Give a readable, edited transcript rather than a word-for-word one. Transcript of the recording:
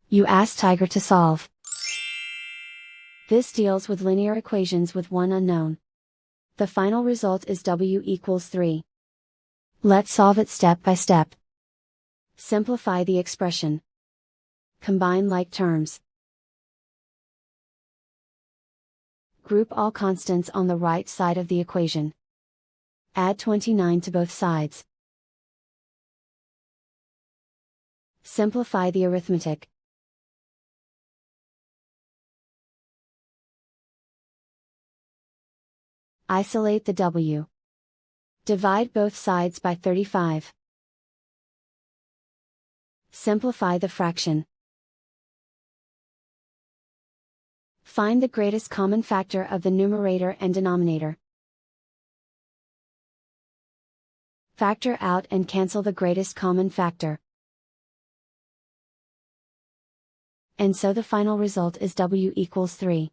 You ask Tiger to solve. This deals with linear equations with one unknown. The final result is w equals 3. Let's solve it step by step. Simplify the expression. Combine like terms. Group all constants on the right side of the equation. Add 29 to both sides. Simplify the arithmetic. Isolate the w. Divide both sides by 35. Simplify the fraction. Find the greatest common factor of the numerator and denominator. Factor out and cancel the greatest common factor. And so the final result is w equals 3.